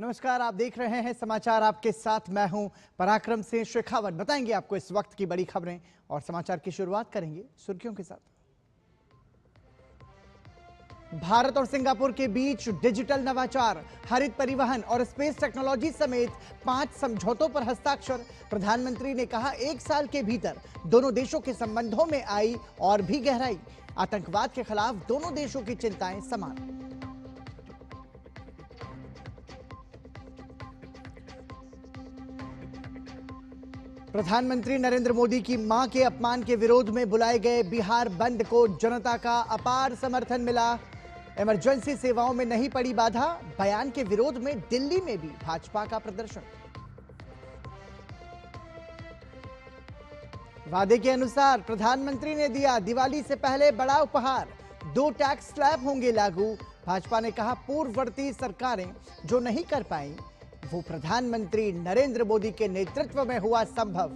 नमस्कार, आप देख रहे हैं समाचार। आपके साथ मैं हूं पराक्रम से शेखावत। बताएंगे आपको इस वक्त की बड़ी खबरें और समाचार की शुरुआत करेंगे सुर्खियों के साथ। भारत और सिंगापुर के बीच डिजिटल नवाचार, हरित परिवहन और स्पेस टेक्नोलॉजी समेत 5 समझौतों पर हस्ताक्षर। प्रधानमंत्री ने कहा, 1 साल के भीतर दोनों देशों के संबंधों में आई और भी गहराई। आतंकवाद के खिलाफ दोनों देशों की चिंताएं समान। प्रधानमंत्री नरेंद्र मोदी की मां के अपमान के विरोध में बुलाए गए बिहार बंद को जनता का अपार समर्थन मिला। इमरजेंसी सेवाओं में नहीं पड़ी बाधा। बयान के विरोध में दिल्ली में भी भाजपा का प्रदर्शन। वादे के अनुसार प्रधानमंत्री ने दिया दिवाली से पहले बड़ा उपहार, 2 टैक्स स्लैब होंगे लागू। भाजपा ने कहा, पूर्ववर्ती सरकारें जो नहीं कर पाई वो प्रधानमंत्री नरेंद्र मोदी के नेतृत्व में हुआ संभव।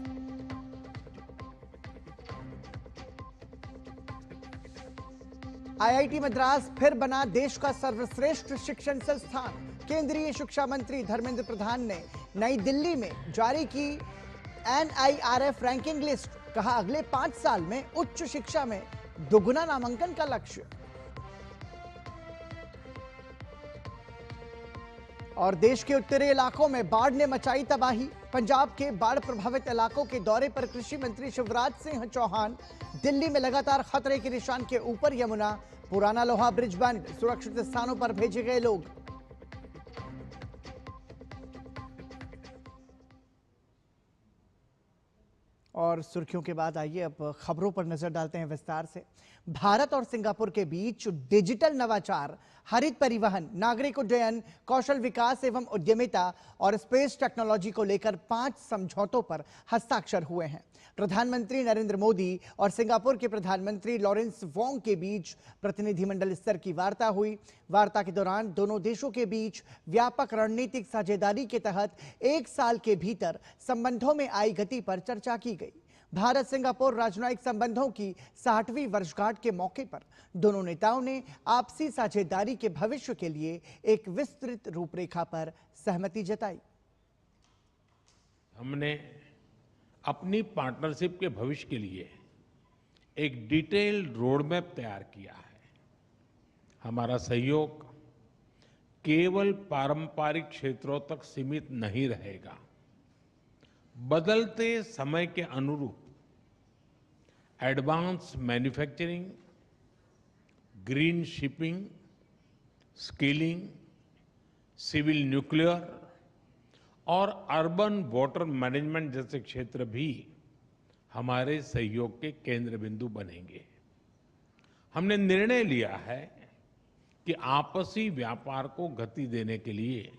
आईआईटी मद्रास फिर बना देश का सर्वश्रेष्ठ शिक्षण संस्थान। केंद्रीय शिक्षा मंत्री धर्मेंद्र प्रधान ने नई दिल्ली में जारी की एनआईआरएफ रैंकिंग लिस्ट। कहा, अगले 5 साल में उच्च शिक्षा में दोगुना नामांकन का लक्ष्य। और देश के उत्तरी इलाकों में बाढ़ ने मचाई तबाही। पंजाब के बाढ़ प्रभावित इलाकों के दौरे पर कृषि मंत्री शिवराज सिंह चौहान। दिल्ली में लगातार खतरे के निशान के ऊपर यमुना। पुराना लोहा ब्रिज बंद, सुरक्षित स्थानों पर भेजे गए लोग। और सुर्खियों के बाद आइए अब खबरों पर नजर डालते हैं विस्तार से। भारत और सिंगापुर के बीच डिजिटल नवाचार, हरित परिवहन, नागरिक उड्डयन, कौशल विकास एवं उद्यमिता और स्पेस टेक्नोलॉजी को लेकर 5 समझौतों पर हस्ताक्षर हुए हैं। प्रधानमंत्री नरेंद्र मोदी और सिंगापुर के प्रधानमंत्री लॉरेंस वोंग के बीच प्रतिनिधिमंडल स्तर की वार्ता हुई। वार्ता के दौरान दोनों देशों के बीच व्यापक रणनीतिक साझेदारी के तहत 1 साल के भीतर संबंधों में आई गति पर चर्चा की गई। भारत सिंगापुर राजनयिक संबंधों की 60वीं वर्षगांठ के मौके पर दोनों नेताओं ने आपसी साझेदारी के भविष्य के लिए एक विस्तृत रूपरेखा पर सहमति जताई। हमने अपनी पार्टनरशिप के भविष्य के लिए एक डिटेल्ड रोड मैप तैयार किया है। हमारा सहयोग केवल पारंपरिक क्षेत्रों तक सीमित नहीं रहेगा। बदलते समय के अनुरूप advance manufacturing, green shipping, skilling, civil nuclear और अर्बन वाटर मैनेजमेंट जैसे क्षेत्र भी हमारे सहयोग के केंद्र बिंदु बनेंगे। हमने निर्णय लिया है कि आपसी व्यापार को गति देने के लिए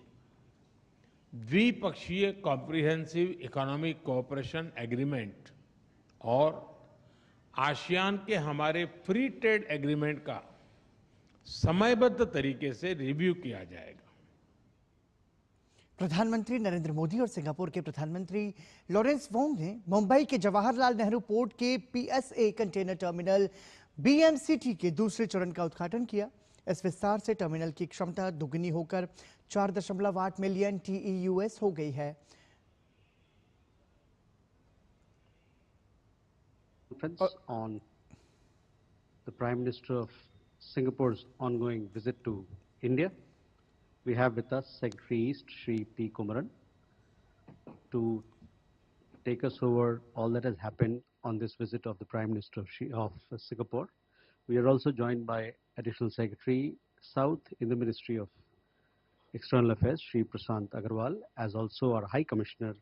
द्विपक्षीय कॉम्प्रिहेंसिव इकोनॉमिक कोऑपरेशन एग्रीमेंट और आसियान के हमारे फ्री ट्रेड एग्रीमेंट का समयबद्ध तरीके से रिव्यू किया जाएगा। प्रधानमंत्री नरेंद्र मोदी और सिंगापुर के प्रधानमंत्री लॉरेंस वोंग ने मुंबई के जवाहरलाल नेहरू पोर्ट के पीएसए कंटेनर टर्मिनल बीएमसीटी के दूसरे चरण का उद्घाटन किया। इस विस्तार से टर्मिनल की क्षमता दुगनी होकर 4.8 मिलियन टीईयूएस हो गई है। On the Prime Minister of Singapore's ongoing visit to India, we have with us Secretary East Shri P. Kumaran to take us over all that has happened on this visit of the Prime Minister of Singapore. We are also joined by Additional Secretary South in the Ministry of External Affairs, Shri Prasar Bharati, as also our High Commissioner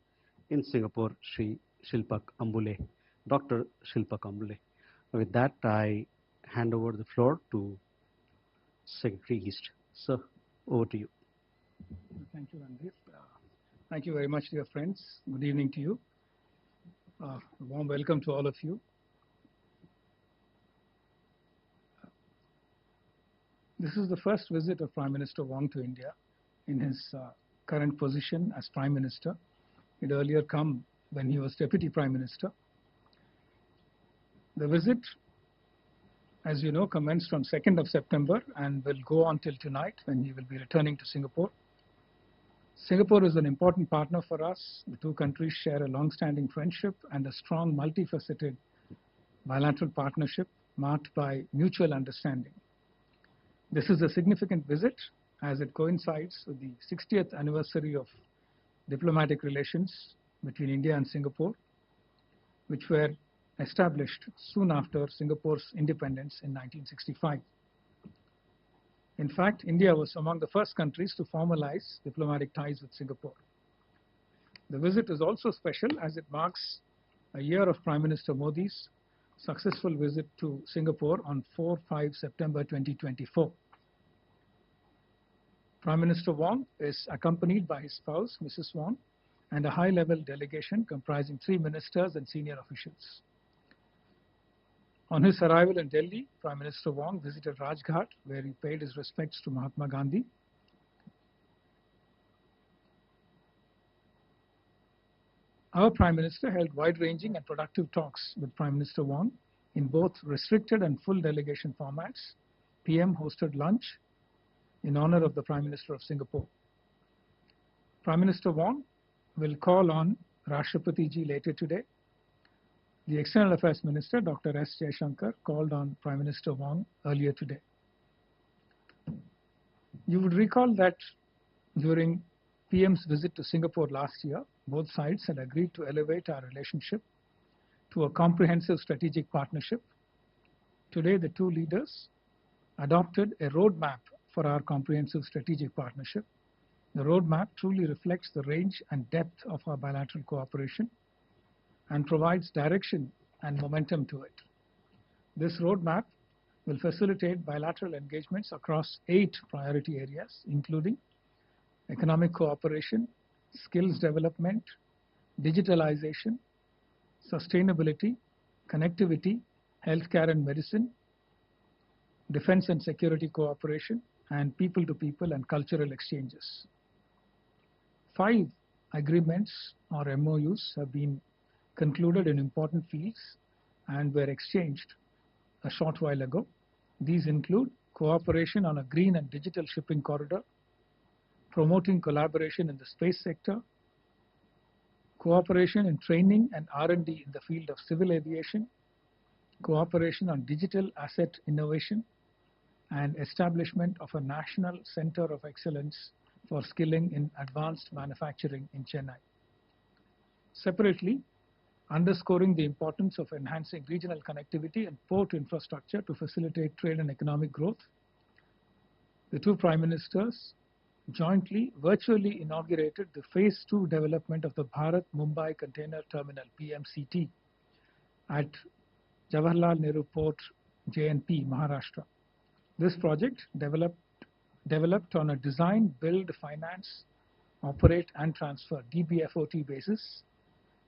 in Singapore, Shri Shilpak Ambule, Dr. Shilpak Ambule. With that, I hand over the floor to Secretary East. Sir, over to you. Thank you, Randeep. Thank you very much, dear friends. Good evening to you. A warm welcome to all of you. This is the first visit of Prime Minister Wong to India in his current position as Prime Minister. He'd earlier come when he was Deputy Prime Minister. The visit, as you know, commenced on 2nd of September and will go on till tonight when he will be returning to Singapore. Singapore is an important partner for us. The two countries share a long-standing friendship and a strong, multifaceted bilateral partnership marked by mutual understanding. This is a significant visit as it coincides with the 60th anniversary of diplomatic relations between India and Singapore, which were established soon after Singapore's independence in 1965. In fact, India was among the first countries to formalize diplomatic ties with Singapore. The visit is also special as it marks a year of Prime Minister Modi's successful visit to Singapore on 4-5 September 2024. Prime Minister Wong is accompanied by his spouse, Mrs. Wong, and a high-level delegation comprising 3 ministers and senior officials. On his arrival in Delhi, Prime Minister Wong visited Rajghat, where he paid his respects to Mahatma Gandhi. Our Prime Minister held wide-ranging and productive talks with Prime Minister Wong in both restricted and full delegation formats. PM hosted lunch in honor of the Prime Minister of Singapore. Prime Minister Wong will call on Rashtrapati Ji later today. The External Affairs Minister, Dr. S. Jaishankar, called on Prime Minister Wong earlier today. You would recall that during PM's visit to Singapore last year, both sides had agreed to elevate our relationship to a comprehensive strategic partnership. Today, the two leaders adopted a roadmap for our comprehensive strategic partnership. The roadmap truly reflects the range and depth of our bilateral cooperation and provides direction and momentum to it. This roadmap will facilitate bilateral engagements across 8 priority areas, including economic cooperation, skills development, digitalization, sustainability, connectivity, healthcare and medicine, defense and security cooperation, and people-to-people and cultural exchanges. 5 agreements or MOUs have been concluded in important fields and were exchanged a short while ago. These include cooperation on a green and digital shipping corridor, promoting collaboration in the space sector, cooperation in training and R&D in the field of civil aviation, cooperation on digital asset innovation, and establishment of a national center of excellence for skilling in advanced manufacturing in Chennai. Separately, underscoring the importance of enhancing regional connectivity and port infrastructure to facilitate trade and economic growth, the two Prime Ministers jointly virtually inaugurated the Phase 2 development of the Bharat Mumbai Container Terminal (PMCT) at Jawaharlal Nehru Port, JNP, Maharashtra. This project, developed on a design, build, finance, operate and transfer (DBFOT) basis,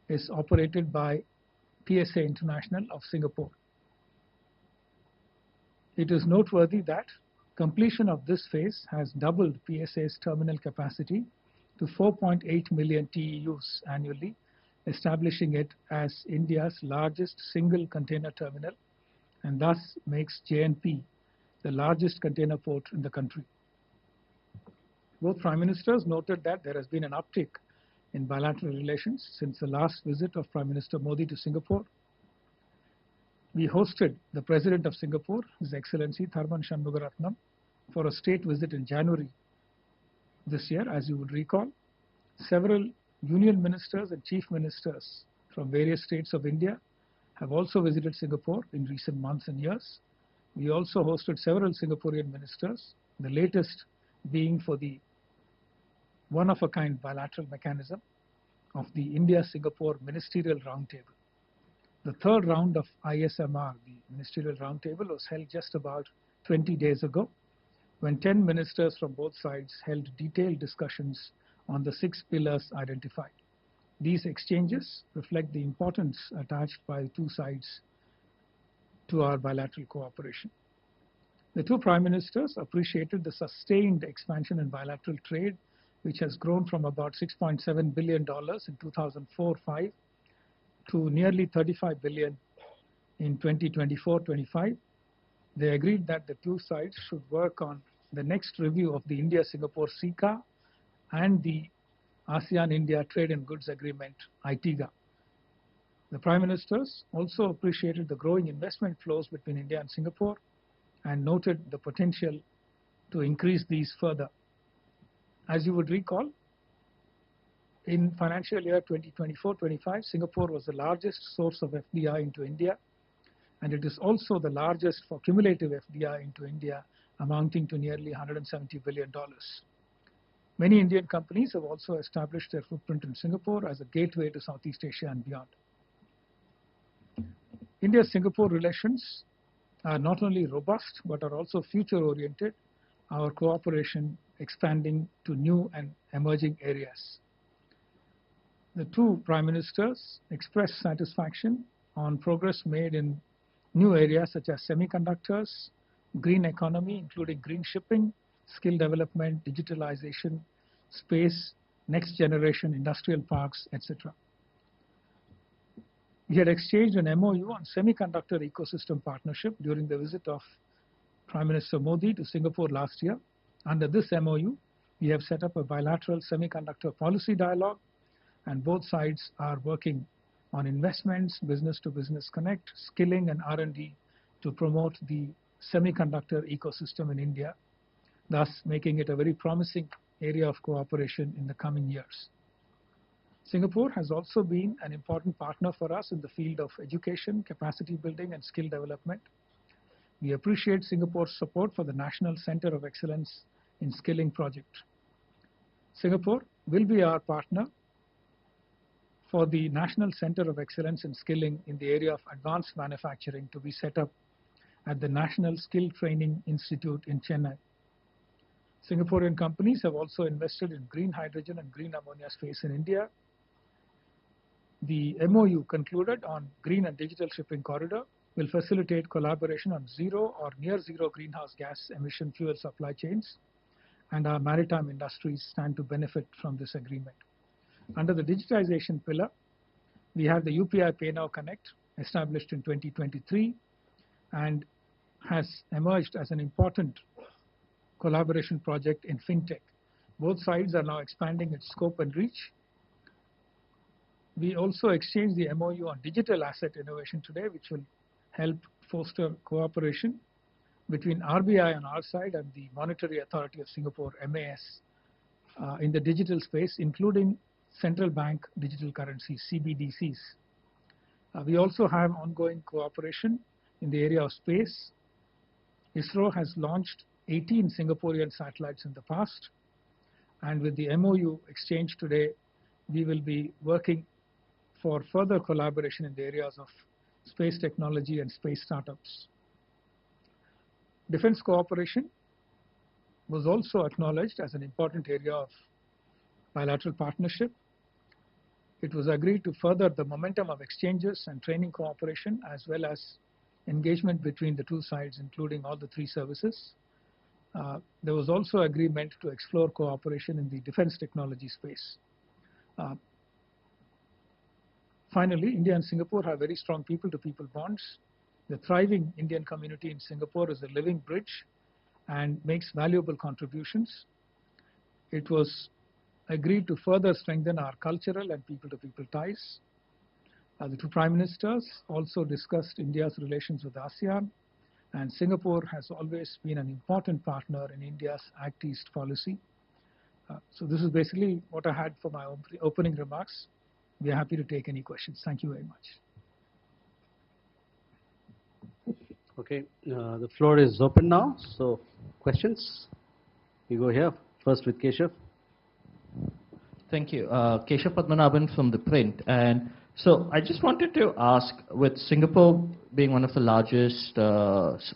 is operated by PSA International of Singapore. It is noteworthy that completion of this phase has doubled PSA's terminal capacity to 4.8 million TEUs annually, establishing it as India's largest single container terminal and thus makes JNP the largest container port in the country. Both Prime Ministers noted that there has been an uptick in bilateral relations since the last visit of Prime Minister Modi to Singapore. We hosted the President of Singapore, His Excellency Tharman Shanmugaratnam, for a state visit in January this year. As you would recall, several union ministers and chief ministers from various states of India have also visited Singapore in recent months and years. We also hosted several Singaporean ministers, the latest being for the one-of-a-kind bilateral mechanism of the India-Singapore Ministerial Roundtable. The third round of ISMR, the Ministerial Roundtable, was held just about 20 days ago, when 10 ministers from both sides held detailed discussions on the 6 pillars identified. These exchanges reflect the importance attached by the two sides to our bilateral cooperation. The two Prime Ministers appreciated the sustained expansion in bilateral trade, which has grown from about $6.7 billion in 2004-05 to nearly $35 billion in 2024-25. They agreed that the two sides should work on the next review of the India-Singapore SICA and the ASEAN-India Trade and Goods Agreement, ITIGA. The Prime Ministers also appreciated the growing investment flows between India and Singapore and noted the potential to increase these further. As you would recall, in financial year 2024-25, Singapore was the largest source of FDI into India, and it is also the largest for cumulative FDI into India, amounting to nearly $170 billion. Many Indian companies have also established their footprint in Singapore as a gateway to Southeast Asia and beyond. India-Singapore relations are not only robust, but are also future-oriented, our cooperation expanding to new and emerging areas. The two Prime Ministers expressed satisfaction on progress made in new areas such as semiconductors, green economy, including green shipping, skill development, digitalization, space, next generation industrial parks, etc. We had exchanged an MOU on semiconductor ecosystem partnership during the visit of Prime Minister Modi to Singapore last year. Under this MOU, we have set up a bilateral semiconductor policy dialogue, and both sides are working on investments, business-to-business connect, skilling, and R&D to promote the semiconductor ecosystem in India, thus making it a very promising area of cooperation in the coming years. Singapore has also been an important partner for us in the field of education, capacity building, and skill development. We appreciate Singapore's support for the National Center of Excellence in Skilling project. Singapore will be our partner for the National Center of Excellence in Skilling in the area of advanced manufacturing to be set up at the National Skill Training Institute in Chennai. Singaporean companies have also invested in green hydrogen and green ammonia space in India. The MOU concluded on green and digital shipping corridor will facilitate collaboration on zero or near zero greenhouse gas emission fuel supply chains, and our maritime industries stand to benefit from this agreement. Under the digitization pillar, we have the UPI Pay Now Connect, established in 2023, and has emerged as an important collaboration project in fintech. Both sides are now expanding its scope and reach. We also exchanged the MOU on digital asset innovation today, which will help foster cooperation between RBI on our side and the Monetary Authority of Singapore, MAS, in the digital space, including central bank digital currencies, CBDCs. We also have ongoing cooperation in the area of space. ISRO has launched 18 Singaporean satellites in the past, and with the MOU exchange today, we will be working for further collaboration in the areas of space technology and space startups. Defense cooperation was also acknowledged as an important area of bilateral partnership. It was agreed to further the momentum of exchanges and training cooperation, as well as engagement between the two sides, including all the three services. There was also agreement to explore cooperation in the defense technology space. Finally, India and Singapore have very strong people-to-people bonds. The thriving Indian community in Singapore is a living bridge and makes valuable contributions. It was agreed to further strengthen our cultural and people-to-people ties. The two Prime Ministers also discussed India's relations with ASEAN, and Singapore has always been an important partner in India's Act East policy. So this is basically what I had for my opening remarks. We are happy to take any questions. Thank you very much. Okay, the floor is open now. So questions? We go here first with Keshav. Thank you. Keshav Padmanabhan from The Print. And so I just wanted to ask, with Singapore being one of the largest funders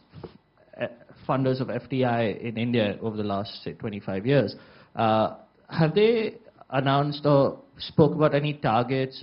of FDI in India over the last, say, 25 years, have they announced or spoke about any targets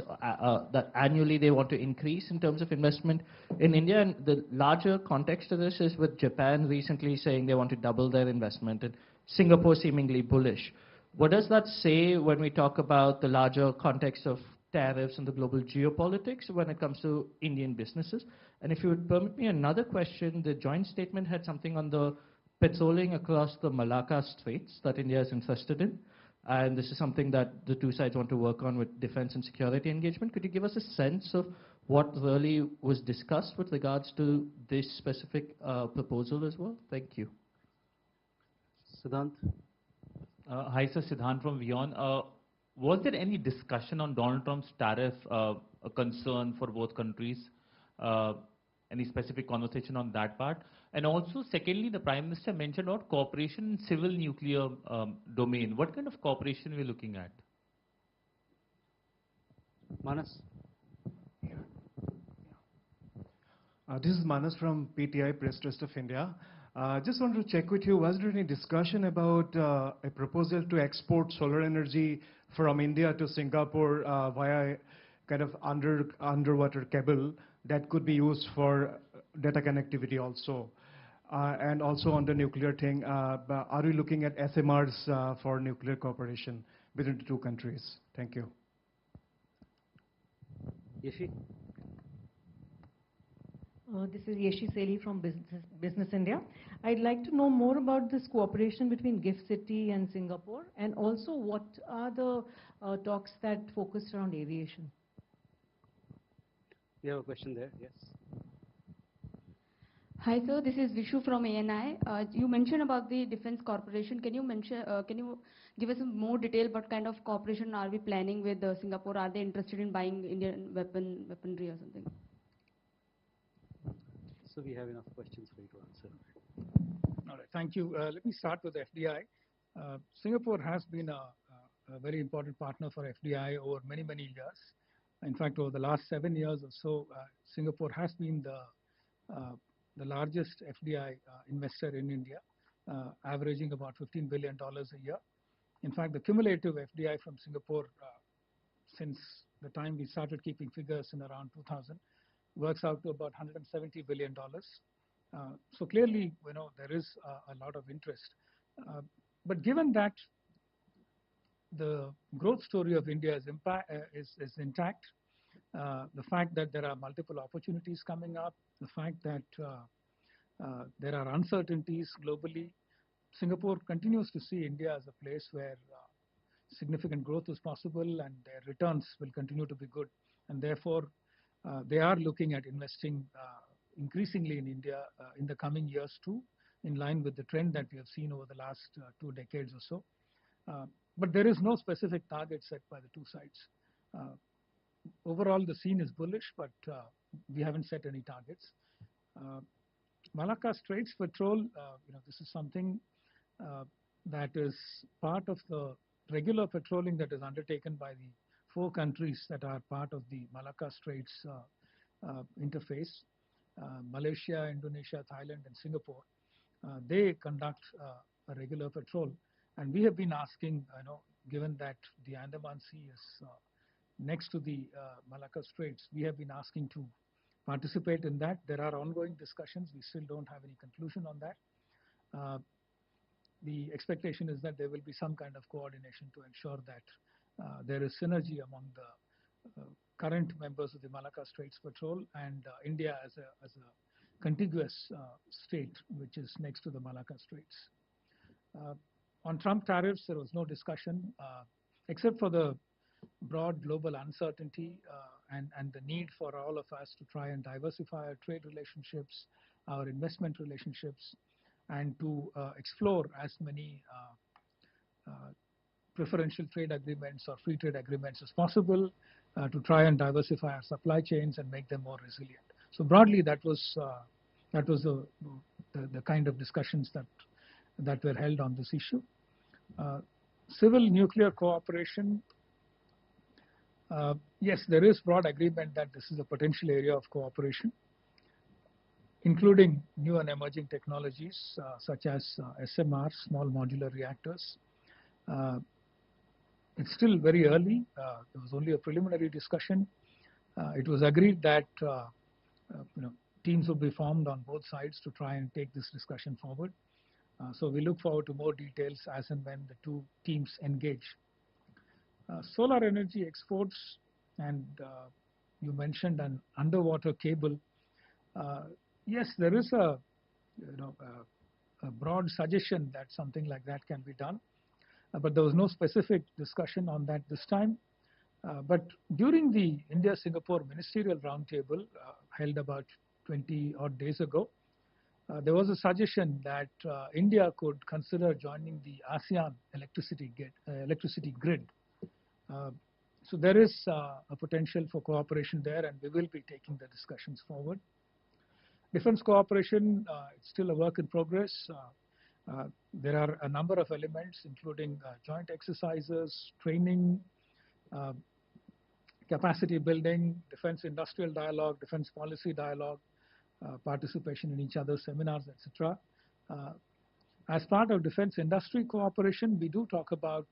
that annually they want to increase in terms of investment in India? And the larger context of this is with Japan recently saying they want to double their investment and Singapore seemingly bullish. What does that say when we talk about the larger context of tariffs and the global geopolitics when it comes to Indian businesses? And if you would permit me another question, the joint statement had something on the patrolling across the Malacca Straits that India is interested in. and this is something that the two sides want to work on with defense and security engagement. Could you give us a sense of what really was discussed with regards to this specific proposal as well? Thank you. Siddhant? Hi, sir. Siddhant from Vion. Was there any discussion on Donald Trump's tariff, a concern for both countries? Any specific conversation on that part? And also, secondly, the Prime Minister mentioned about cooperation in civil nuclear domain. What kind of cooperation are we looking at? Manas? This is Manas from PTI, Press Trust of India. Just wanted to check with you, was there any discussion about a proposal to export solar energy from India to Singapore via kind of underwater cable that could be used for data connectivity also? And also on the nuclear thing, are we looking at SMRs for nuclear cooperation between the two countries? Thank you. Yeshi? This is Yeshi Seli from Business India. I'd like to know more about this cooperation between GIFT City and Singapore, and also what are the talks that focus around aviation? You have a question there, yes. Hi sir, this is Vishu from ANI. You mentioned about the defense corporation. Can you give us some more detail what kind of cooperation are we planning with Singapore? Are they interested in buying Indian weaponry or something? So we have enough questions for you to answer. All right, thank you. Let me start with FDI. Singapore has been a very important partner for FDI over many, many years. In fact, over the last 7 years or so, Singapore has been the largest FDI investor in India, averaging about $15 billion a year. In fact, the cumulative FDI from Singapore since the time we started keeping figures in around 2000 works out to about $170 billion. So clearly, there is a lot of interest. But given that the growth story of India is intact, the fact that there are multiple opportunities coming up, the fact that there are uncertainties globally, Singapore continues to see India as a place where significant growth is possible and their returns will continue to be good. And therefore, they are looking at investing increasingly in India in the coming years too, in line with the trend that we have seen over the last 2 decades or so. But there is no specific target set by the two sides. Overall, the scene is bullish, but we haven't set any targets. Malacca Straits Patrol, this is something that is part of the regular patrolling that is undertaken by the 4 countries that are part of the Malacca Straits interface, Malaysia, Indonesia, Thailand, and Singapore. They conduct a regular patrol. And we have been asking, given that the Andaman Sea is next to the Malacca Straits, we have been asking to participate in that. There are ongoing discussions. We still don't have any conclusion on that. The expectation is that there will be some kind of coordination to ensure that there is synergy among the current members of the Malacca Straits Patrol and India as a contiguous state which is next to the Malacca Straits. On Trump tariffs, there was no discussion except for the broad global uncertainty and the need for all of us to try and diversify our trade relationships, our investment relationships, and to explore as many preferential trade agreements or free trade agreements as possible to try and diversify our supply chains and make them more resilient. So broadly, that was the kind of discussions that were held on this issue. Civil nuclear cooperation, yes, there is broad agreement that this is a potential area of cooperation, including new and emerging technologies such as SMR, small modular reactors. It's still very early. There was only a preliminary discussion. It was agreed that teams will be formed on both sides to try and take this discussion forward. So we look forward to more details as and when the two teams engage. Solar energy exports, and you mentioned an underwater cable. Yes, there is a broad suggestion that something like that can be done. but there was no specific discussion on that this time. But during the India-Singapore Ministerial Roundtable held about 20 odd days ago, there was a suggestion that India could consider joining the ASEAN electricity grid. So there is a potential for cooperation there, and we will be taking the discussions forward. Defense cooperation, it's still a work in progress. There are a number of elements, including joint exercises, training, capacity building, defense industrial dialogue, defense policy dialogue, participation in each other's seminars, etc. As part of defense industry cooperation, we do talk about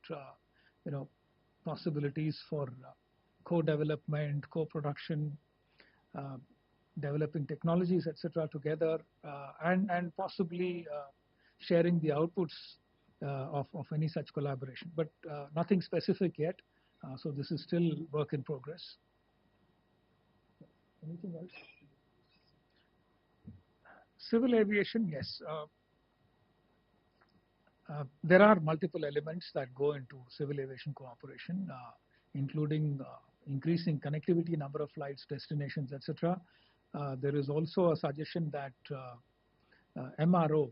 possibilities for co-development, co-production, developing technologies, etc. together, and possibly sharing the outputs of any such collaboration. But nothing specific yet, so this is still work in progress. Anything else? Civil aviation, yes. There are multiple elements that go into civil aviation cooperation, including increasing connectivity, number of flights, destinations, etc. There is also a suggestion that MRO,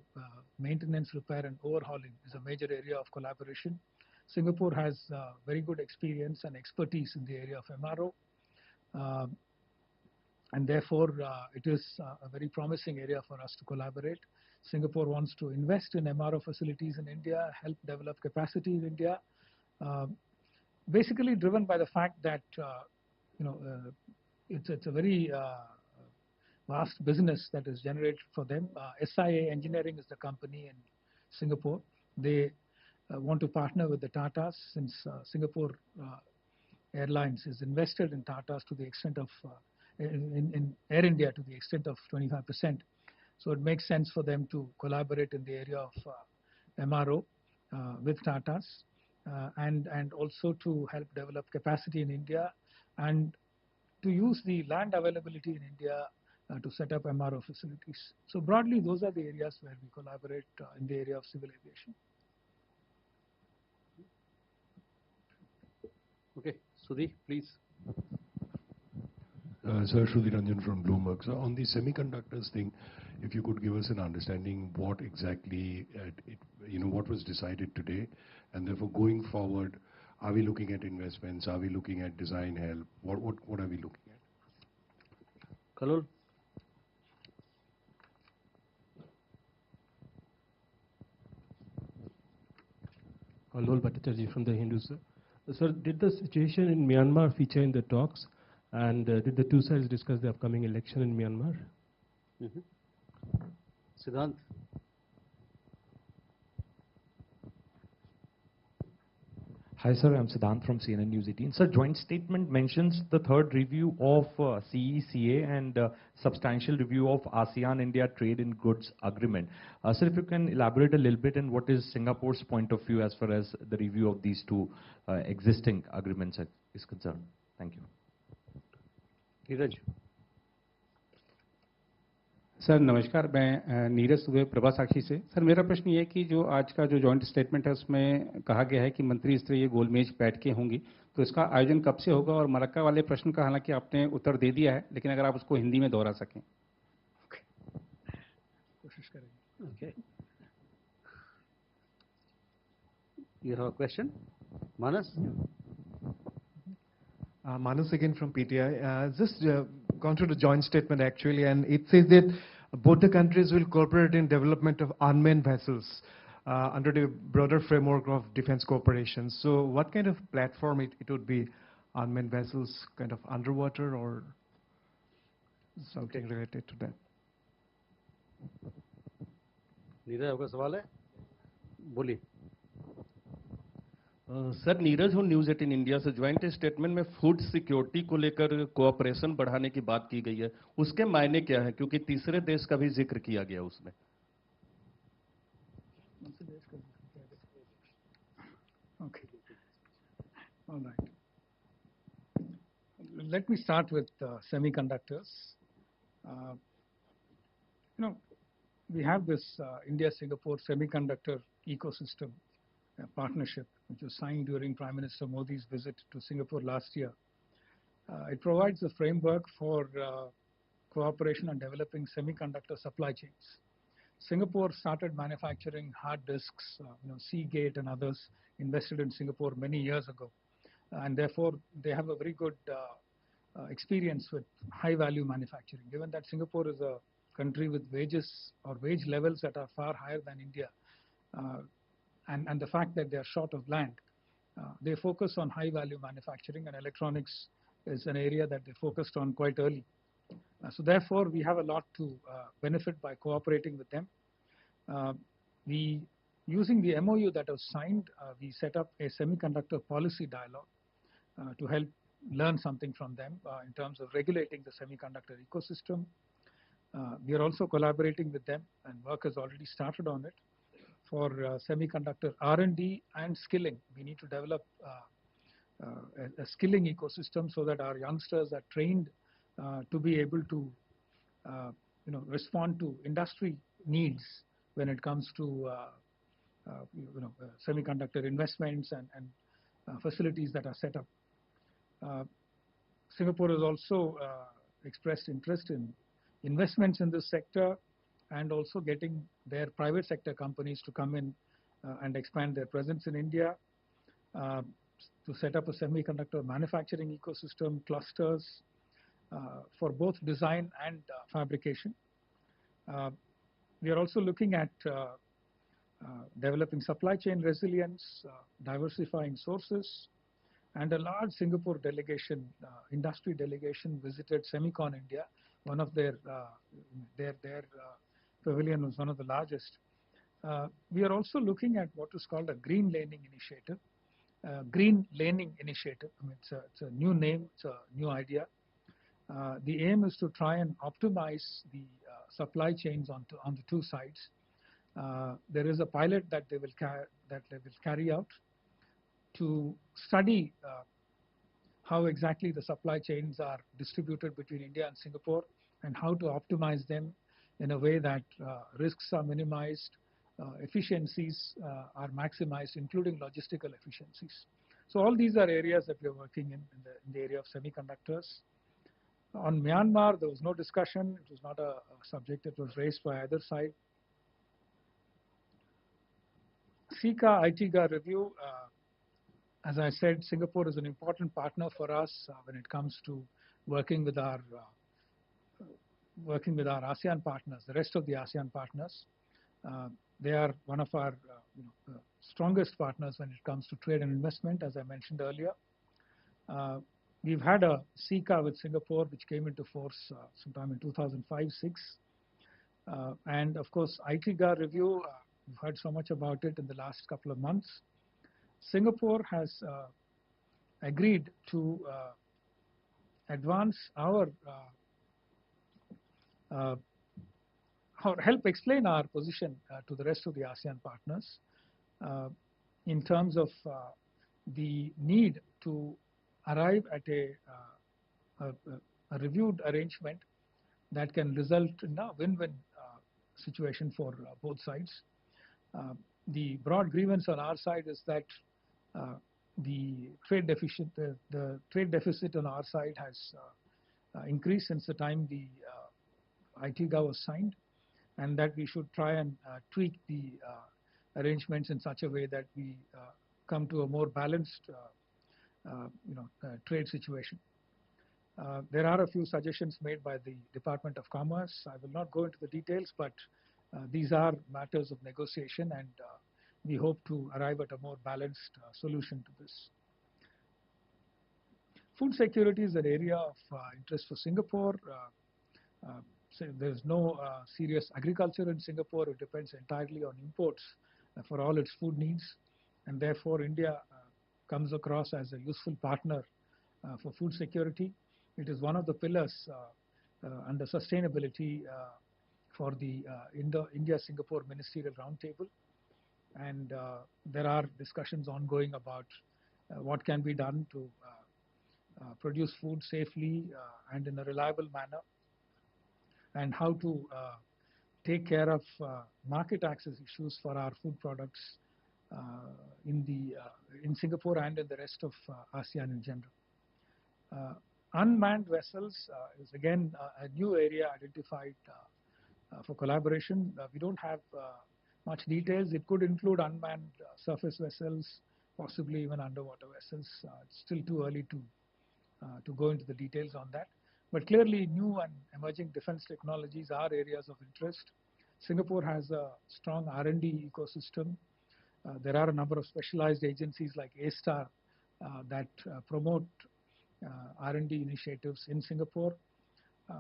maintenance, repair, and overhauling, is a major area of collaboration. Singapore has very good experience and expertise in the area of MRO, and therefore it is a very promising area for us to collaborate. Singapore wants to invest in MRO facilities in India, help develop capacity in India, basically driven by the fact that it's a very vast business that is generated for them. SIA Engineering is the company in Singapore. They want to partner with the Tatas, since Singapore Airlines is invested in Tatas to the extent of in Air India to the extent of 25%. So it makes sense for them to collaborate in the area of MRO with Tatas, and also to help develop capacity in India, and to use the land availability in India to set up MRO facilities. So broadly, those are the areas where we collaborate in the area of civil aviation. Okay, Sudhi, please. Sir, Shruti Ranjan from Bloomberg. So on the semiconductors thing, if you could give us an understanding what exactly, what was decided today, and therefore going forward, are we looking at investments? Are we looking at design help? What are we looking at? Kalol. Kalol Bhattacharjee from the Hindu, sir. Sir, did the situation in Myanmar feature in the talks? And did the two sides discuss the upcoming election in Myanmar? Siddhant. Hi sir, I'm Siddhant from CNN News 18. Sir, joint statement mentions the third review of CECA and substantial review of ASEAN-India Trade in Goods Agreement. Sir, if you can elaborate a little bit on what is Singapore's point of view as far as the review of these two existing agreements is concerned. Thank you. Neeraj. Sir नमस्कार, मैं नीरज सुबह प्रभा साक्षी से. Sir मेरा प्रश्न ये है कि जो आज का जो जॉइंट स्टेटमेंट है उसमें कहा गया है कि मंत्री स्तरीय गोलमेज बैठकें होंगी, तो इसका आयोजन कब से होगा? और मलक्का वाले प्रश्न का हालांकि आपने उत्तर दे दिया है, लेकिन अगर आप उसको हिंदी में दोहरा सकें. कोशिश करेंगे. Okay. You have a question? Manas? Manas again from PTI. Just gone through the joint statement actually, and it says that both the countries will cooperate in development of unmanned vessels under the broader framework of defense cooperation. So what kind of platform it would be? Unmanned vessels, kind of underwater, or something related to that? Neeraj, आपका सवाल है? बोलिए. Sir Neeraj हूँ news 18 India से. Joint statement में food security को लेकर cooperation बढ़ाने की बात की गई है, उसके मायने क्या है? क्योंकि तीसरे देश का भी जिक्र किया गया उसमें. Okay. All right. Let me start with semiconductors. We have this India-Singapore semiconductor ecosystem partnership, which was signed during Prime Minister Modi's visit to Singapore last year. It provides a framework for cooperation on developing semiconductor supply chains. Singapore started manufacturing hard disks, Seagate and others invested in Singapore many years ago. And therefore, they have a very good experience with high-value manufacturing. Given that Singapore is a country with wages or wage levels that are far higher than India, and the fact that they are short of land, they focus on high-value manufacturing, and electronics is an area that they focused on quite early. So therefore, we have a lot to benefit by cooperating with them. Using the MOU that was signed, we set up a semiconductor policy dialogue to help learn something from them in terms of regulating the semiconductor ecosystem. We are also collaborating with them, and work has already started on it for semiconductor R&D and skilling. We need to develop a skilling ecosystem so that our youngsters are trained to be able to respond to industry needs when it comes to semiconductor investments and facilities that are set up. Singapore has also expressed interest in investments in this sector and also getting their private sector companies to come in and expand their presence in India, to set up a semiconductor manufacturing ecosystem, clusters for both design and fabrication. We are also looking at developing supply chain resilience, diversifying sources, and a large Singapore delegation, industry delegation, visited Semicon India. One of their pavilion was one of the largest. We are also looking at what is called a green laning initiative. Green laning initiative. I mean, it's a new name, it's a new idea. The aim is to try and optimize the supply chains on the two sides. There is a pilot that they will carry out to study how exactly the supply chains are distributed between India and Singapore and how to optimize them in a way that risks are minimized, efficiencies are maximized, including logistical efficiencies. So all these are areas that we are working in the area of semiconductors. On Myanmar, there was no discussion. It was not a subject that was raised by either side. SICA-ITGA review, as I said, Singapore is an important partner for us when it comes to working with our ASEAN partners, the rest of the ASEAN partners. They are one of our strongest partners when it comes to trade and investment, as I mentioned earlier. We've had a SICA with Singapore, which came into force sometime in 2005-06. And of course, ITGA review, we've heard so much about it in the last couple of months. Singapore has agreed to advance our help explain our position to the rest of the ASEAN partners in terms of the need to arrive at a reviewed arrangement that can result in a win-win situation for both sides. The broad grievance on our side is that the trade deficit on our side has increased since the time the ITGA was signed, and that we should try and tweak the arrangements in such a way that we come to a more balanced trade situation. There are a few suggestions made by the Department of Commerce. I will not go into the details, but these are matters of negotiation, and we hope to arrive at a more balanced solution to this. Food security is an area of interest for Singapore. So there's no serious agriculture in Singapore. It depends entirely on imports for all its food needs, and therefore India comes across as a useful partner for food security. It is one of the pillars under sustainability for the India-Singapore Ministerial Roundtable, and there are discussions ongoing about what can be done to produce food safely and in a reliable manner, and how to take care of market access issues for our food products in Singapore and in the rest of ASEAN in general. Unmanned vessels is again a new area identified for collaboration. We don't have much details. It could include unmanned surface vessels, possibly even underwater vessels. It's still too early to go into the details on that. But clearly, new and emerging defense technologies are areas of interest. Singapore has a strong R&D ecosystem. There are a number of specialized agencies like A-STAR that promote R&D initiatives in Singapore.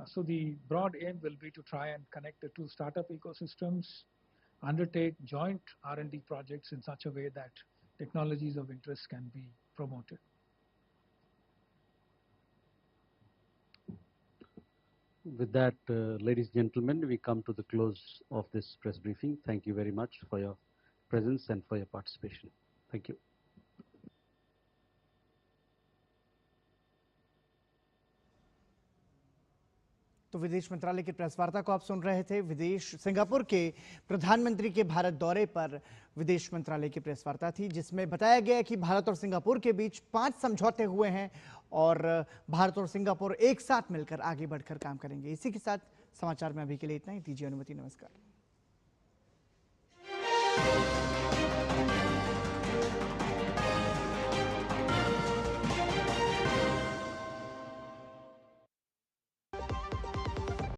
So the broad aim will be to try and connect the two startup ecosystems, undertake joint R&D projects in such a way that technologies of interest can be promoted. With that, ladies and gentlemen, we come to the close of this press briefing. Thank you very much for your presence and for your participation. Thank you. तो विदेश मंत्रालय की press वार्ता को आप सुन रहे थे। Singapore के प्रधानमंत्री के भारत दौरे पर विदेश मंत्रालय की प्रेस वार्ता थी, जिसमें बताया गया कि भारत और सिंगापुर के बीच 5 समझौते हुए हैं और भारत और सिंगापुर एक साथ मिलकर आगे बढ़कर काम करेंगे। इसी के साथ समाचार में अभी के लिए इतना ही। दीजिए अनुमति। नमस्कार।